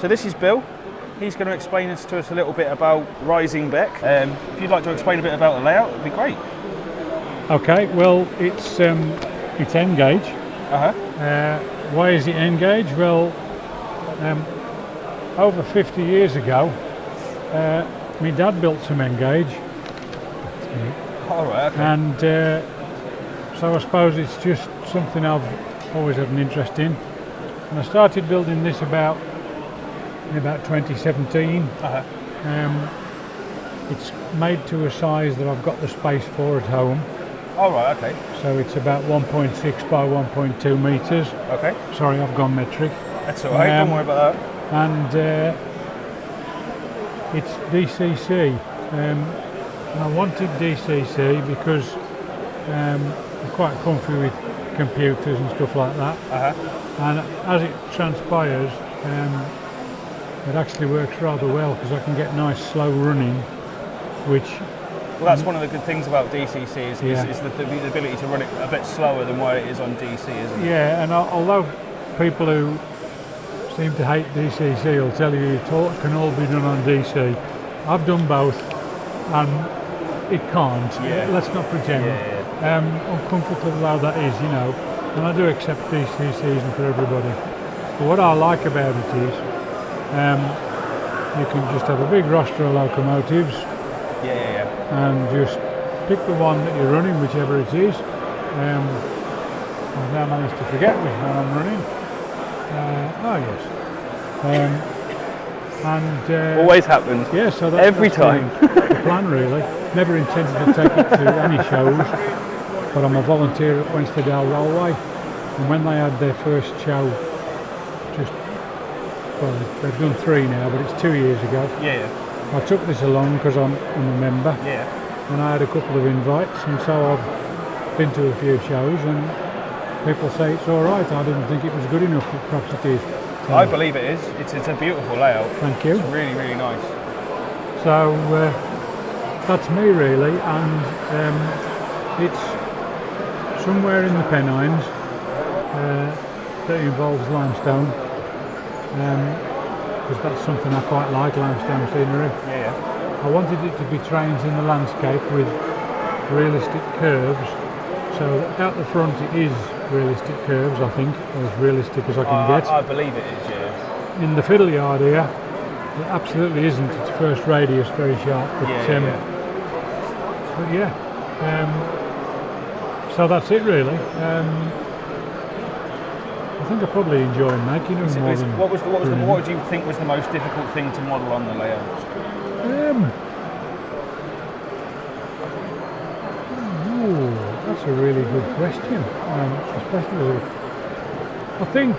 So this is Bill. He's going to explain to us a little bit about Rising Beck. If you'd like to explain a bit about the layout, it'd be great. Okay, well, it's N gauge. Why is it N gauge? Well, over 50 years ago, my dad built some N gauge. All right. Okay. And so I suppose it's just something I've always had an interest in. And I started building this about 2017. It's made to a size that I've got the space for at home. All right. Okay. So it's about 1.6 by 1.2 metres. Okay. Sorry, I've gone metric. That's all right. Don't worry about that. And it's DCC. And I wanted DCC because I'm quite comfy with computers and stuff like that. And as it transpires, it actually works rather well because I can get nice slow running, which... Well, that's one of the good things about DCC is the ability to run it a bit slower than what it is on DC, isn't it? Yeah, and although people who seem to hate DCC will tell you it can all be done on DC, I've done both and it can't. Yeah. Let's not pretend. Uncomfortable how that is, you know, and I do accept DCC isn't for everybody. But what I like about it is you can just have a big roster of locomotives and just pick the one that you're running, whichever it is. I've now managed to forget which one I'm running. Always happens. Yeah, so every time. The plan really. Never intended to take it to any shows, but I'm a volunteer at Wensleydale Railway, and when they had their first show, they've done 3 now, but it's 2 years ago. I took this along because I'm a member, and I had a couple of invites, and so I've been to a few shows, and people say it's all right. I didn't think it was good enough, but perhaps it is. So, I believe it is. It's a beautiful layout. Thank you. It's really, really nice. So that's me really, and it's somewhere in the Pennines that involves limestone. Because that's something I quite like, limestone scenery. I wanted it to be trains in the landscape with realistic curves, so out the front it is realistic curves, I think, or as realistic as I can get. I believe it is, In the fiddle yard here, it absolutely isn't. It's first radius, very sharp. But so that's it really. I think I probably enjoy making them more than what do you think was the most difficult thing to model on the layout? That's a really good question. Especially, I think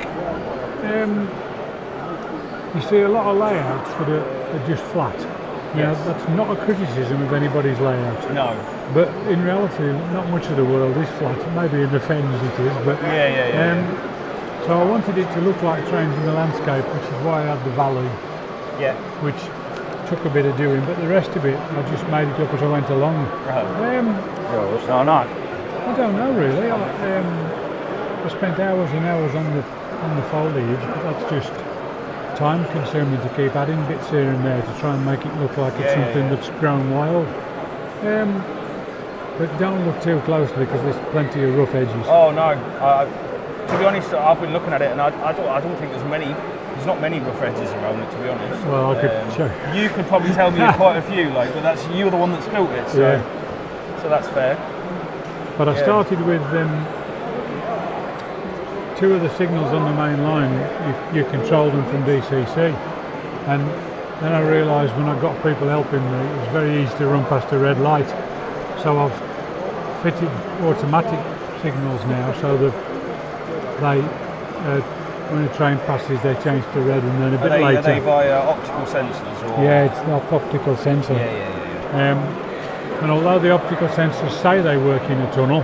you see a lot of layouts that are just flat. Now, that's not a criticism of anybody's layout. No. But in reality, not much of the world is flat. Maybe in the Fens it is, but so I wanted it to look like trains in the landscape, which is why I had the valley, which took a bit of doing, but the rest of it, I just made it up as I went along. I don't know really. I spent hours and hours on the foliage, but that's just time consuming to keep adding bits here and there to try and make it look like it's something that's grown wild. But don't look too closely because there's plenty of rough edges. Oh no. To be honest, I've been looking at it and I don't think there's not many rough edges around it, to be honest. Well, I could show. You could probably tell me quite a few, but you're the one that's built it, so that's fair. But I started with 2 of the signals on the main line. You control them from DCC, and then I realised when I got people helping me, it was very easy to run past a red light. So I've fitted automatic signals now, so that when a train passes, they change to red, and then a bit later. Are they via optical sensors? Or? Yeah, it's not optical sensor. And although the optical sensors say they work in a tunnel,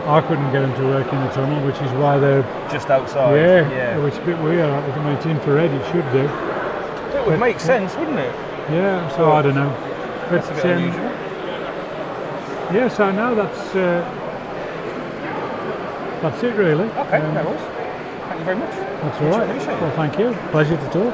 I couldn't get them to work in the tunnel, which is why they're just outside. Which is a bit weird. I mean, it's infrared, it should do. It would make sense, wouldn't it? Yeah, so I don't know. But that's a bit unusual. So now that's it really. Okay, no worries. Thank you very much. That's all right. Appreciate it. Well, thank you. Pleasure to talk.